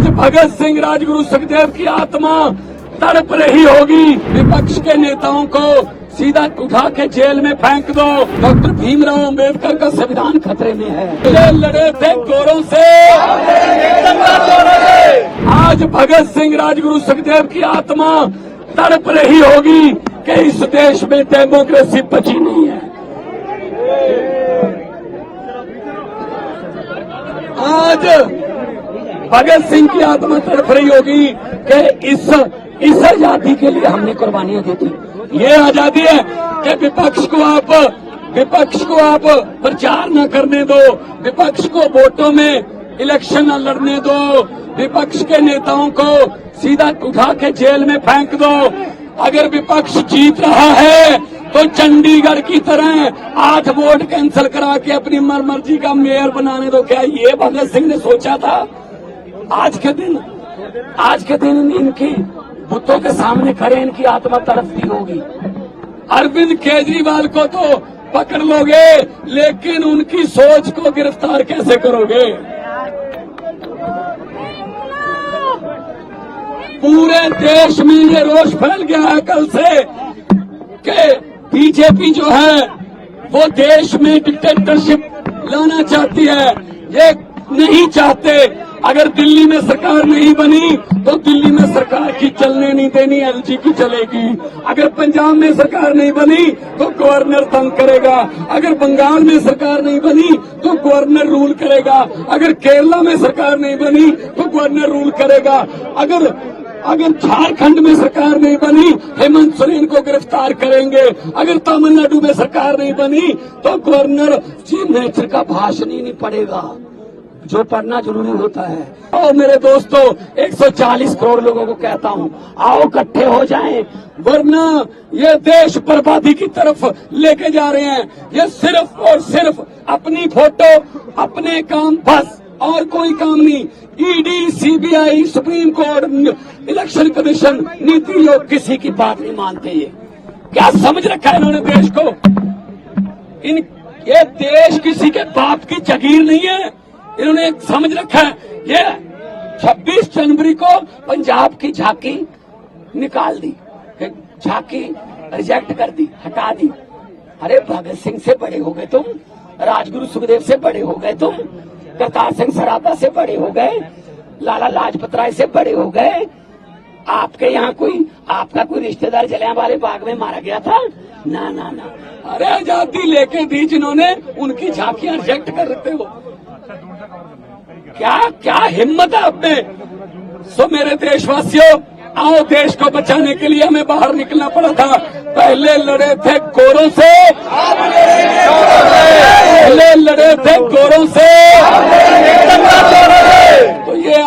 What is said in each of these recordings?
आज भगत सिंह, राजगुरु सुखदेव की आत्मा तड़प रही होगी। विपक्ष के नेताओं को सीधा उठा के जेल में फेंक दो। डॉक्टर भीमराव अंबेडकर का संविधान खतरे में है। ये लड़े थे गोरों से, आज भगत सिंह, राजगुरु सुखदेव की आत्मा तड़प रही होगी कि इस देश में डेमोक्रेसी बची नहीं है। आज भगत सिंह की आत्मा तड़प रही होगी कि इस आजादी के लिए हमने कुर्बानियां दी थी। ये आजादी है कि विपक्ष को आप प्रचार न करने दो, विपक्ष को वोटों में इलेक्शन न लड़ने दो, विपक्ष के नेताओं को सीधा उठा के जेल में फेंक दो। अगर विपक्ष जीत रहा है तो चंडीगढ़ की तरह 8 वोट कैंसिल करा के अपनी मर्जी का मेयर बनाने दो। क्या ये भगत सिंह ने सोचा था? आज के दिन इनकी बुतों के सामने खड़े इनकी आत्मा तड़पती होगी। अरविंद केजरीवाल को तो पकड़ लोगे, लेकिन उनकी सोच को गिरफ्तार कैसे करोगे? पूरे देश में ये रोष फैल गया है कल से कि बीजेपी जो है वो देश में डिक्टेटरशिप लाना चाहती है। ये नहीं चाहते। अगर दिल्ली में सरकार नहीं बनी तो दिल्ली में सरकार की चलने नहीं देनी, एलजी की चलेगी। अगर पंजाब में सरकार नहीं बनी तो गवर्नर तंग करेगा। अगर बंगाल में सरकार नहीं बनी तो गवर्नर रूल करेगा। अगर केरला में सरकार नहीं बनी तो गवर्नर रूल करेगा। अगर झारखंड में सरकार नहीं बनी हेमंत सोरेन को गिरफ्तार करेंगे। अगर तमिलनाडु में सरकार नहीं बनी तो गवर्नर चीफ मिनिस्टर का भाषण ही नहीं पड़ेगा, जो पढ़ना जरूरी होता है। और मेरे दोस्तों, 140 करोड़ लोगों को कहता हूं, आओ इकट्ठे हो जाएं, वरना ये देश बर्बादी की तरफ लेके जा रहे हैं। ये सिर्फ और सिर्फ अपनी फोटो, अपने काम, बस और कोई काम नहीं। ED, CBI, supreme court, election commission, NITI Aayog किसी की बात नहीं मानते। ये क्या समझ रखा है इन्होंने देश को? ये देश किसी के बाप की जागीर नहीं है। इन्होंने समझ रखा है। ये 26 जनवरी को पंजाब की झांकी निकाल दी, झांकी रिजेक्ट कर दी, हटा दी। अरे भगत सिंह से बड़े हो गए तुम, राजगुरु सुखदेव से बड़े हो गए तुम, करतार सिंह सराभा से बड़े हो गए, लाला लाजपत राय से बड़े हो गए। आपके यहाँ आपका कोई रिश्तेदार जलियांवाला बाग में मारा गया था? ना ना ना। अरे आजादी लेके दी जिन्होंने, उनकी झांकियां रिजेक्ट कर रहे हो। क्या हिम्मत है आप में? सो मेरे देशवासियों, आओ, देश को बचाने के लिए हमें बाहर निकलना पड़ा था। पहले लड़े थे गोरों से, तो ये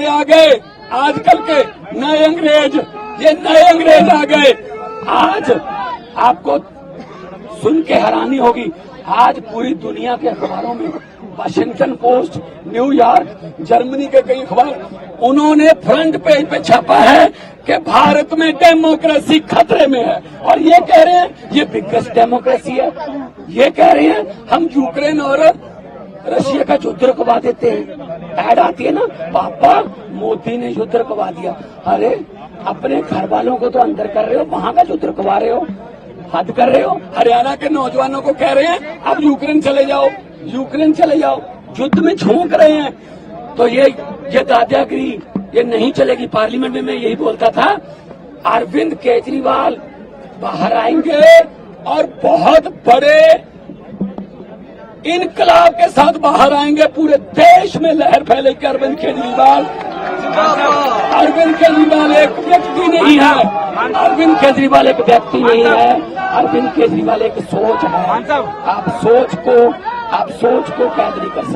आ गए आजकल के नए अंग्रेज, ये नए अंग्रेज आ गए। आज आपको सुन के हैरानी होगी, आज पूरी दुनिया के अखबारों में, वाशिंगटन पोस्ट, न्यूयॉर्क, जर्मनी के कई अखबार, उन्होंने फ्रंट पेज पे छापा है कि भारत में डेमोक्रेसी खतरे में है। और ये कह रहे हैं ये बिगेस्ट डेमोक्रेसी है। ये कह रहे हैं हम यूक्रेन और रशिया का युद्ध रुकवा देते हैं। ऐड आती है ना, पापा मोदी ने युद्ध रुकवा दिया। अरे अपने घर वालों को तो अंदर कर रहे हो, वहां का युद्ध रुकवा रहे हो, हद कर रहे हो। हरियाणा के नौजवानों को कह रहे हैं अब यूक्रेन चले जाओ, युद्ध में झोंक रहे हैं। तो ये दादागिरी ये नहीं चलेगी। पार्लियामेंट में मैं यही बोलता था, अरविंद केजरीवाल बाहर आएंगे और बहुत बड़े इनकलाब के साथ बाहर आएंगे। पूरे देश में लहर फैलेगी। अरविंद केजरीवाल एक व्यक्ति नहीं है। अरविंद केजरीवाल एक व्यक्ति नहीं है। अरविंद केजरीवाल एक सोच है। आप सोच को कैद नहीं कर सकते।